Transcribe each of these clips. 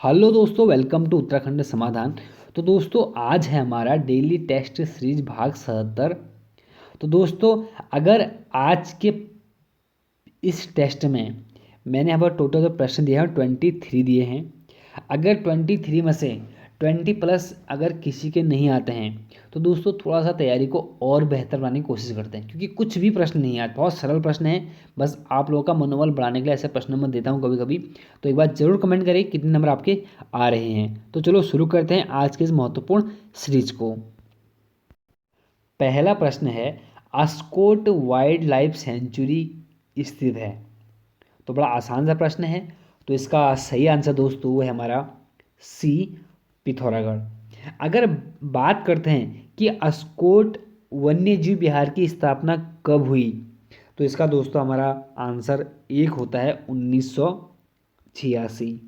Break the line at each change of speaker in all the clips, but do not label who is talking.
Hello दोस्तों, welcome to Uttarakhand समाधान। तो दोस्तों, आज है हमारा डेली टेस्ट सीरीज भाग 77। तो दोस्तों, अगर आज के इस टेस्ट में मैंने यहाँ पर टोटल जो प्रश्न दिए हैं 23 दिए हैं। अगर 23 में से 20 प्लस अगर किसी के नहीं आते हैं तो दोस्तों थोड़ा सा तैयारी को और बेहतर बनाने की कोशिश करते हैं, क्योंकि कुछ भी प्रश्न नहीं आते, बहुत सरल प्रश्न है। बस आप लोगों का मनोबल बढ़ाने के लिए ऐसे प्रश्न मैं देता हूँ कभी कभी। तो एक बार जरूर कमेंट करें कितने नंबर आपके आ रहे हैं। तो चलो शुरू करते हैं आज के इस महत्वपूर्ण सीरीज को। पहला प्रश्न है, अस्कोट वाइल्ड लाइफ सेंचुरी स्थित है। तो बड़ा आसान सा प्रश्न है। तो इसका सही आंसर दोस्तों वो है हमारा सी, पिथौरागढ़। अगर बात करते हैं कि अस्कोट वन्य जीव विहार की स्थापना कब हुई, तो इसका दोस्तों हमारा आंसर एक होता है 1986।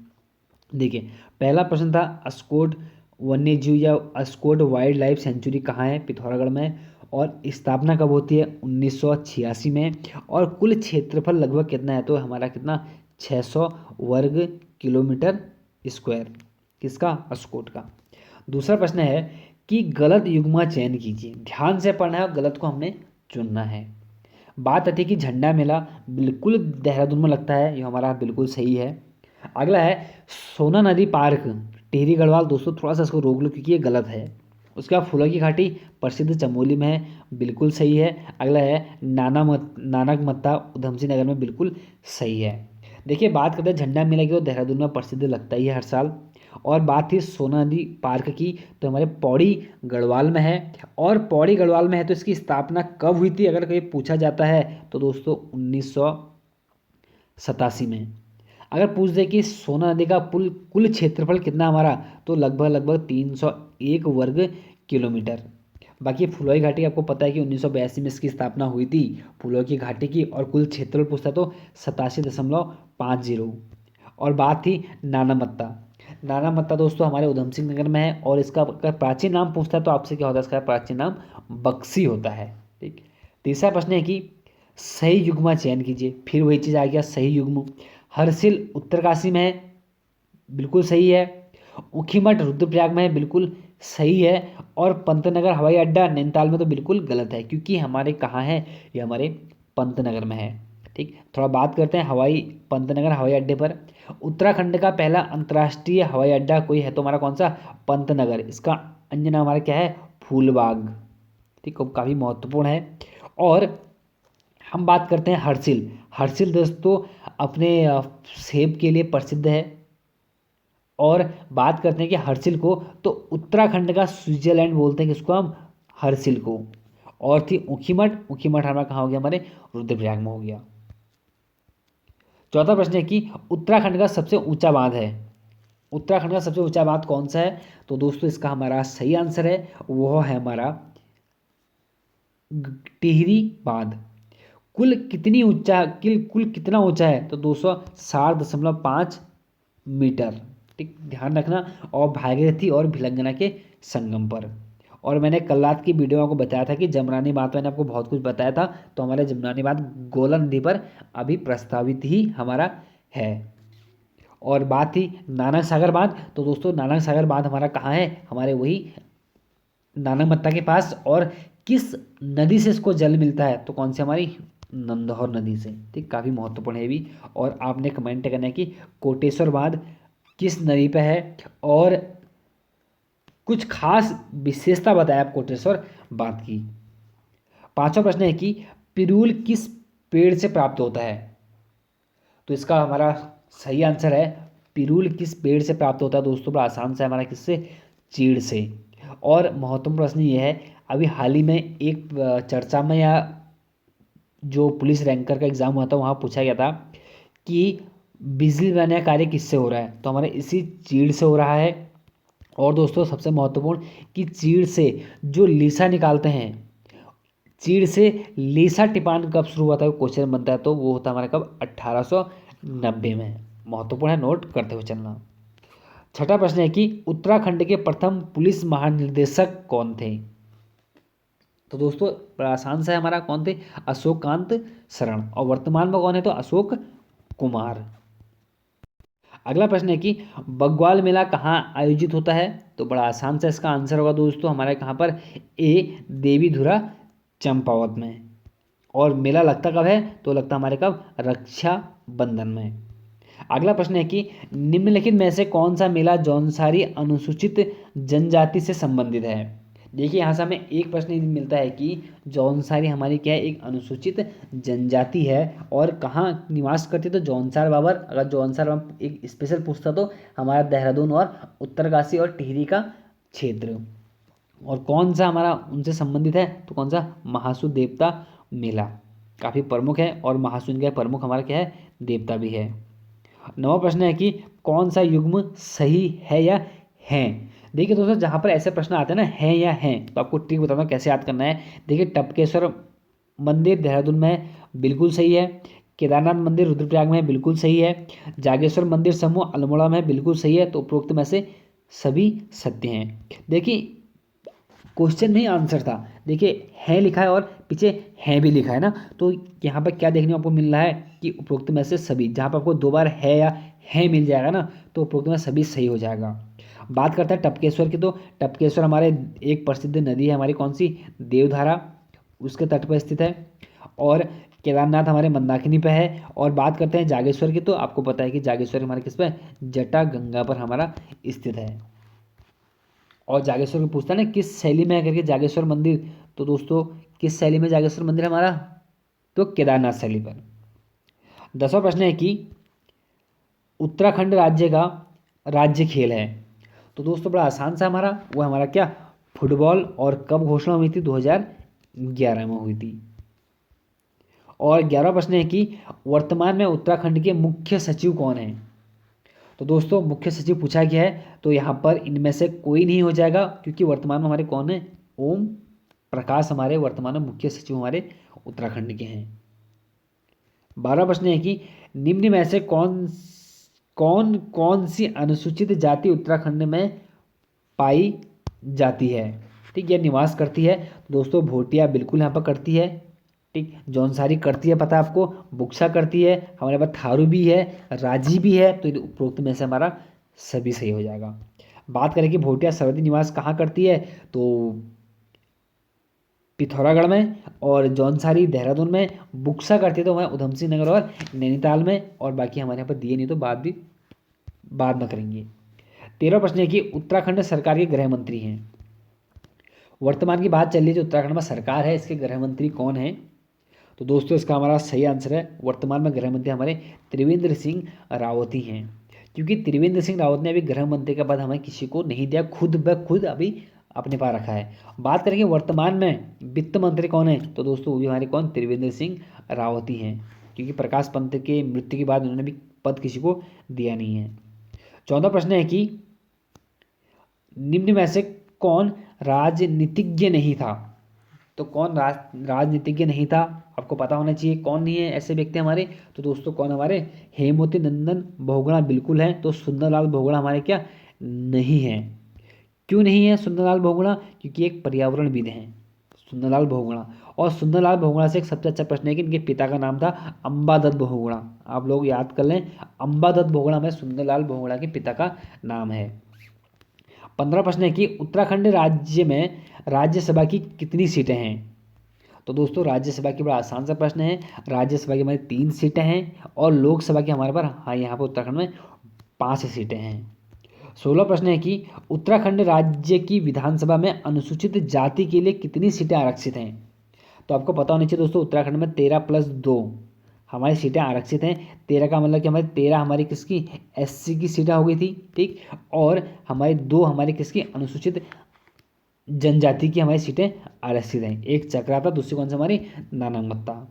देखिए, पहला प्रश्न था अस्कोट वन्य जीव या अस्कोट वाइल्ड लाइफ सेंचुरी कहाँ है, पिथौरागढ़ में, और स्थापना कब होती है 1986 में, और कुल क्षेत्रफल लगभग कितना है, तो हमारा कितना 600 वर्ग किलोमीटर स्क्वायर, किसका, अस्कोट का। दूसरा प्रश्न है कि गलत युग्म चयन कीजिए। ध्यान से पढ़ना है और गलत को हमने चुनना है। बात आती है कि झंडा मेला बिल्कुल देहरादून में लगता है, ये हमारा बिल्कुल सही है। अगला है सोना नदी पार्क टिहरी गढ़वाल। दोस्तों थोड़ा सा इसको रोक लो क्योंकि ये गलत है। उसके बाद फूलों की घाटी प्रसिद्ध चमोली में है, बिल्कुल सही है। अगला है नानक मत्ता उधम सिंह नगर में, बिल्कुल सही है। देखिए, बात करते हैं झंडा मेला की, तो देहरादून में प्रसिद्ध लगता ही है हर साल। और बात थी सोना नदी पार्क की, तो हमारे पौड़ी गढ़वाल में है। और पौड़ी गढ़वाल में है तो इसकी स्थापना कब हुई थी अगर कहीं पूछा जाता है, तो दोस्तों 1987 में। अगर पूछ दे कि सोना नदी का कुल क्षेत्रफल कितना हमारा, तो लगभग लगभग 301 वर्ग किलोमीटर। बाकी फुलोई घाटी आपको पता है कि 1982 में इसकी स्थापना हुई थी, फुलों की घाटी की, और कुल क्षेत्रफल पूछता तो 87.50। और बात थी नानामत्ता। नानामत्ता दोस्तों हमारे उधम सिंह नगर में है, और इसका अगर प्राचीन नाम पूछता है तो आपसे क्या होता है, इसका प्राचीन नाम बक्सी होता है। ठीक। तीसरा प्रश्न है कि सही युग्म चयन कीजिए। फिर वही चीज़ आ गया, सही युग्म। हरसिल उत्तरकाशी में है, बिल्कुल सही है। ऊखीमठ रुद्रप्रयाग में है, बिल्कुल सही है। और पंतनगर हवाई अड्डा नैनीताल में तो बिल्कुल गलत है, क्योंकि हमारे कहाँ है, ये हमारे पंतनगर में है। ठीक, थोड़ा बात करते हैं पंतनगर हवाई अड्डे पर। उत्तराखंड का पहला अंतर्राष्ट्रीय हवाई अड्डा कोई है तो हमारा कौन सा, पंतनगर। इसका अन्य नाम हमारा क्या है, फूलबाग। ठीक, काफ़ी महत्वपूर्ण है। और हम बात करते हैं हर्सिल। हर्सिल दोस्तों अपने सेब के लिए प्रसिद्ध है। और बात करते हैं कि हर्सिल को तो उत्तराखंड का स्विट्जरलैंड बोलते हैं, किसको हम, हर्सिल को। और थी ऊखीमठ। ऊखीमठ हमारा कहाँ हो गया, हमारे रुद्रप्रयाग में हो गया। चौथा प्रश्न है कि उत्तराखंड का सबसे ऊंचा बांध है। उत्तराखंड का सबसे ऊंचा बांध कौन सा है, तो दोस्तों इसका हमारा सही आंसर है वो है हमारा टिहरी बांध। कुल कितना ऊंचा है, तो 260.5 मीटर। ठीक, ध्यान रखना। और भागीरथी और भिलंगना के संगम पर। और मैंने कल रात की वीडियो में आपको बताया था कि जमरानी बांध, मैंने आपको बहुत कुछ बताया था। तो हमारे जमरानी बांध गोला नदी पर अभी प्रस्तावित ही हमारा है। और बात थी नानक सागर बांध, तो दोस्तों नानक सागर बांध हमारा कहाँ है, हमारे वही नानकमत्ता के पास। और किस नदी से इसको जल मिलता है, तो कौन सी, हमारी नंदौर नदी से। ठीक, काफ़ी महत्वपूर्ण है भी। और आपने कमेंट करना है कि कोटेश्वर बांध किस नदी पे है, और कुछ खास विशेषता बताया आप कोटेश्वर बांध की। पांचवा प्रश्न है कि पिरूल किस पेड़ से प्राप्त होता है, तो इसका हमारा सही आंसर है पिरूल किस पेड़ से प्राप्त होता है। दोस्तों बड़ा आसान सा है हमारा, किससे, चीड़ से। और महत्वपूर्ण प्रश्न ये है, अभी हाल ही में एक चर्चा में या जो पुलिस रैंकर का एग्जाम हुआ था वहाँ पूछा गया था कि बिजली बनाने का कार्य किससे हो रहा है, तो हमारे इसी चीड़ से हो रहा है। और दोस्तों सबसे महत्वपूर्ण कि चीड़ से जो लीसा निकालते हैं, चीड़ से लीसा टिपान कब शुरू हुआ था, क्वेश्चन बनता है, तो वो होता है हमारा कब, 1890 में। महत्वपूर्ण है, नोट करते हुए चलना। छठा प्रश्न है कि उत्तराखंड के प्रथम पुलिस महानिदेशक कौन थे, तो दोस्तों बड़ा आसान सा है हमारा, कौन थे, अशोक कांत शरण। और वर्तमान में कौन है, तो अशोक कुमार। अगला प्रश्न है कि बग्वाल मेला कहाँ आयोजित होता है? तो बड़ा आसान सा इसका आंसर होगा दोस्तों हमारे कहाँ पर, ए देवीधुरा चंपावत में। और मेला लगता कब है? तो लगता हमारे कब? रक्षा बंधन में। अगला प्रश्न है कि निम्नलिखित में से कौन सा मेला जौनसारी अनुसूचित जनजाति से संबंधित है? देखिए यहाँ से हमें एक प्रश्न मिलता है कि जौनसारी हमारी क्या है? एक अनुसूचित जनजाति है और कहाँ निवास करती है? तो जौनसार बाबर। अगर जौनसार बाबर एक स्पेशल पूछता तो हमारा देहरादून और उत्तरकाशी और टिहरी का क्षेत्र। और कौन सा हमारा उनसे संबंधित है? तो कौन सा? महासु देवता मेला काफ़ी प्रमुख है और महासु इनका प्रमुख हमारा क्या है? देवता भी है। नवा प्रश्न है कि कौन सा युग्म सही है या है? देखिए दोस्तों जहाँ पर ऐसे प्रश्न आते हैं ना, है या है, तो आपको ट्रिक बताता हूँ कैसे याद करना है। देखिए टपकेश्वर मंदिर देहरादून में है, बिल्कुल सही है। केदारनाथ मंदिर रुद्रप्रयाग में है, बिल्कुल सही है। जागेश्वर मंदिर समूह अल्मोड़ा में है, बिल्कुल सही है। तो उपरोक्त में से सभी सत्य हैं। देखिए क्वेश्चन नहीं आंसर था, देखिए है लिखा है और पीछे है भी लिखा है ना, तो यहाँ पर क्या देखने को आपको मिल रहा है कि उपरोक्त में से सभी, जहाँ पर आपको दो बार है या है मिल जाएगा ना, तो उपरोक्त में सभी सही हो जाएगा। बात करते हैं टपकेश्वर की, तो टपकेश्वर हमारे एक प्रसिद्ध नदी है हमारी, कौन सी? देवधारा, उसके तट पर स्थित है। और केदारनाथ हमारे मंदाकिनी पे है। और बात करते हैं जागेश्वर की, तो आपको पता है कि जागेश्वर हमारे किस पे? जटा गंगा पर हमारा स्थित है। और जागेश्वर को पूछता है ना किस शैली में है करके जागेश्वर मंदिर, तो दोस्तों किस शैली में जागेश्वर मंदिर हमारा? तो केदारनाथ शैली पर। 10वां प्रश्न है कि उत्तराखंड राज्य का राज्य खेल है? तो दोस्तों बड़ा आसान सा हमारा, वो हमारा क्या? फुटबॉल। और कब घोषणा हुई थी? 2011 में हुई थी। और 11वां प्रश्न है कि वर्तमान में उत्तराखंड के मुख्य सचिव कौन है? तो दोस्तों मुख्य सचिव पूछा गया है, तो यहाँ पर इनमें से कोई नहीं हो जाएगा, क्योंकि वर्तमान में हमारे कौन है? ओम प्रकाश हमारे वर्तमान में मुख्य सचिव हमारे उत्तराखंड के हैं। 12वां प्रश्न है कि निम्न में से कौन कौन कौन सी अनुसूचित जाति उत्तराखंड में पाई जाती है? ठीक, यह निवास करती है। दोस्तों भोटिया बिल्कुल यहाँ पर करती है। ठीक, जौनसारी करती है, पता है आपको। बुक्सा करती है, हमारे पास थारू भी है, राजी भी है। तो उपरोक्त में से हमारा सभी सही हो जाएगा। बात करें कि भोटिया सर्वाधिक निवास कहाँ करती है, तो पिथौरागढ़ में। और जौनसारी देहरादून में। बुक्सा करती है तो हमारे उधम सिंह नगर और नैनीताल में। और बाकी हमारे यहाँ पर दिए नहीं, तो बाद में करेंगे। 13वां प्रश्न है कि उत्तराखंड सरकार के गृह मंत्री हैं। वर्तमान की बात चल रही है, जो उत्तराखंड में सरकार है, इसके गृह मंत्री कौन है? तो दोस्तों इसका हमारा सही आंसर है, वर्तमान में गृह मंत्री हमारे त्रिवेंद्र सिंह रावत ही हैं। क्योंकि त्रिवेंद्र सिंह रावत ने अभी गृह मंत्री का पद हमें किसी को नहीं दिया, खुद ब खुद अभी अपने पास रखा है। बात करेंगे वर्तमान में वित्त मंत्री कौन है, तो दोस्तों वो भी हमारे कौन? त्रिवेंद्र सिंह रावत ही हैं। क्योंकि प्रकाश पंत के मृत्यु के बाद उन्होंने भी पद किसी को दिया नहीं है। 14वां प्रश्न है कि निम्न में से कौन राजनीतिज्ञ नहीं था? तो कौन राजनीतिज्ञ नहीं था? आपको पता होना चाहिए कौन नहीं है ऐसे व्यक्ति हमारे। तो दोस्तों कौन हमारे? हेमवती नंदन बहुगुणा बिल्कुल है। तो सुंदरलाल बहुगुणा हमारे क्या? नहीं है। क्यों नहीं है सुंदरलाल बहुगुणा? क्योंकि एक पर्यावरणविद हैं सुंदरलाल बहुगुणा। और सुंदरलाल बहुगुणा से एक सबसे अच्छा प्रश्न है कि इनके पिता का नाम था अंबादत्त बहुगुणा। आप लोग याद कर लें, अंबादत्त बहुगुणा में सुंदरलाल बहुगुणा के पिता का नाम है। 15 प्रश्न है कि उत्तराखंड राज्य में राज्यसभा की कितनी सीटें हैं? तो दोस्तों राज्यसभा की बड़ा आसान सा प्रश्न है। राज्यसभा की हमारी 3 सीटें हैं और लोकसभा की हमारे पर, हाँ यहाँ पर उत्तराखंड में 5 सीटें हैं। 16 प्रश्न है कि उत्तराखंड राज्य की विधानसभा में अनुसूचित जाति के लिए कितनी सीटें आरक्षित हैं? तो आपको पता होना चाहिए दोस्तों उत्तराखंड में 13+2 हमारी सीटें आरक्षित हैं। 13 का मतलब कि हमारी 13 हमारी किसकी? एससी की सीटें हो गई थी। ठीक, और हमारी 2 हमारी किसकी? अनुसूचित जनजाति की हमारी सीटें आरक्षित हैं। एक चक्राता, दूसरी कौन सी हमारी? नानंगमत्ता।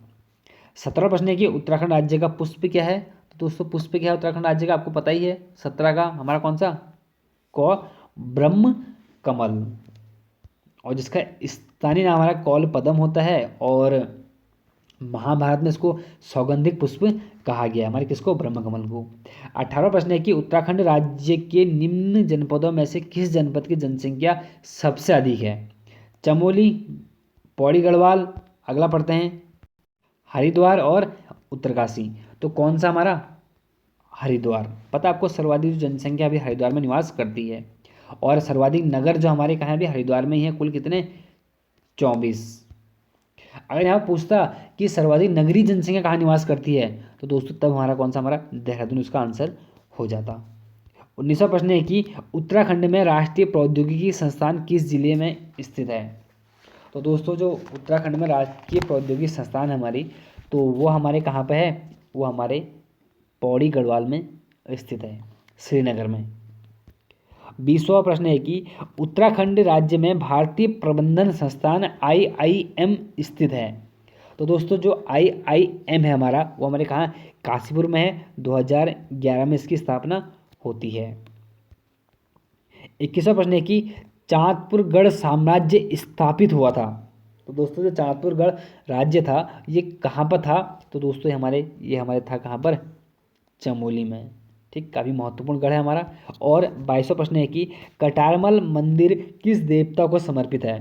17 प्रश्न है कि उत्तराखंड राज्य का पुष्प क्या है? तो दोस्तों पुष्प क्या है उत्तराखंड राज्य का? आपको पता ही है। 17 का हमारा कौन सा? ब्रह्म कमल। और जिसका स्थानीय नाम हमारा कौल पदम होता है। और महाभारत में इसको सौगंधिक पुष्प कहा गया है हमारे किसको? ब्रह्म कमल को। 18वां प्रश्न है कि उत्तराखंड राज्य के निम्न जनपदों में से किस जनपद की जनसंख्या सबसे अधिक है? चमोली, पौड़ी गढ़वाल, अगला पढ़ते हैं हरिद्वार और उत्तरकाशी। तो कौन सा हमारा? हरिद्वार। पता है आपको सर्वाधिक जो जनसंख्या अभी हरिद्वार में निवास करती है, और सर्वाधिक नगर जो हमारे कहाँ है अभी हरिद्वार में ही है, कुल कितने, 24। अगर यहाँ पूछता कि सर्वाधिक नगरीय जनसंख्या कहाँ निवास करती है, तो दोस्तों तब हमारा कौन सा, हमारा देहरादून उसका आंसर हो जाता। 19वां प्रश्न है कि उत्तराखंड में राष्ट्रीय प्रौद्योगिकी संस्थान किस जिले में स्थित है। तो दोस्तों जो उत्तराखंड में राष्ट्रीय प्रौद्योगिकी संस्थान है हमारी, तो वो हमारे कहाँ पे है, वो हमारे पौड़ी गढ़वाल में स्थित है, श्रीनगर में। 20वां प्रश्न है कि उत्तराखंड राज्य में भारतीय प्रबंधन संस्थान IIM स्थित है। तो दोस्तों जो IIM है हमारा, वो हमारे कहाँ, काशीपुर में है। 2011 में इसकी स्थापना होती है। 21वां प्रश्न है कि चांदपुरगढ़ साम्राज्य स्थापित हुआ था। तो दोस्तों जो चांदपुरगढ़ राज्य था ये कहाँ पर था, तो दोस्तों ये हमारे था कहाँ पर, चमोली में। ठीक, काफ़ी महत्वपूर्ण गढ़ है हमारा। और 22वां प्रश्न है कि कटारमल मंदिर किस देवता को समर्पित है।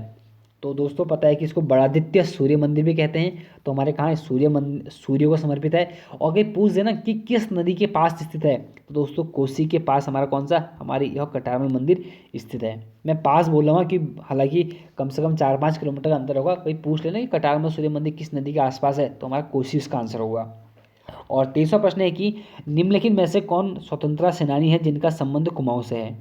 तो दोस्तों पता है कि इसको बड़ादित्य सूर्य मंदिर भी कहते हैं, तो हमारे कहाँ है, सूर्य को समर्पित है। और अगर पूछ देना कि किस नदी के पास स्थित है, तो दोस्तों कोसी के पास हमारा कौन सा, हमारी यह कटारमल मंदिर स्थित है। मैं पास बोल रहा हूँ कि हालांकि कम से कम 4-5 किलोमीटर का अंतर होगा। कोई पूछ लेना कि कटारमल सूर्य मंदिर किस नदी के आसपास है, तो हमारा कोसी इसका आंसर होगा। और 23वां प्रश्न है कि निम्नलिखित में से कौन स्वतंत्रता सेनानी है जिनका संबंध कुमाऊं से है।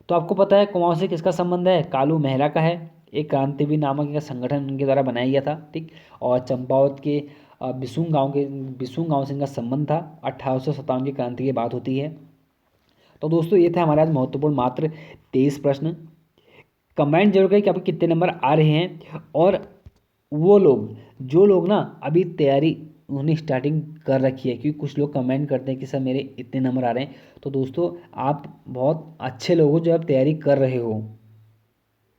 तो आपको पता है कुमाऊं से किसका संबंध है, कालू मेहरा का है। एक क्रांतिवीर नामक एक संगठन उनके द्वारा बनाया गया था। ठीक, और चंपावत के बिसूंग गांव से इनका संबंध था। 1857 की क्रांति की बात होती है। तो दोस्तों ये थे हमारे आज महत्वपूर्ण मात्र 23 प्रश्न। कमेंट जरूर करें कि आपके कितने नंबर आ रहे हैं, और वो लोग जो लोग ना अभी तैयारी उन्होंने स्टार्टिंग कर रखी है, क्योंकि कुछ लोग कमेंट करते हैं कि सर मेरे इतने नंबर आ रहे हैं। तो दोस्तों आप बहुत अच्छे लोग हो जो आप तैयारी कर रहे हो।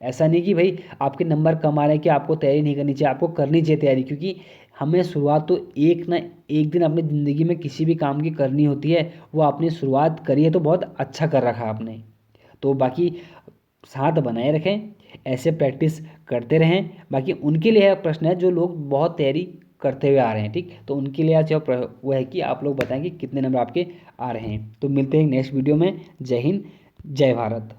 ऐसा नहीं कि भाई आपके नंबर कम आ रहे हैं कि आपको तैयारी नहीं करनी चाहिए, आपको करनी चाहिए तैयारी, क्योंकि हमें शुरुआत तो एक ना एक दिन अपनी ज़िंदगी में किसी भी काम की करनी होती है। वो आपने शुरुआत करी है तो बहुत अच्छा कर रखा आपने। तो बाकी साथ बनाए रखें, ऐसे प्रैक्टिस करते रहें। बाकी उनके लिए प्रश्न है जो लोग बहुत तैयारी करते हुए आ रहे हैं। ठीक, तो उनके लिए आज वो है कि आप लोग बताएं कि कितने नंबर आपके आ रहे हैं। तो मिलते हैं नेक्स्ट वीडियो में। जय हिंद, जय भारत।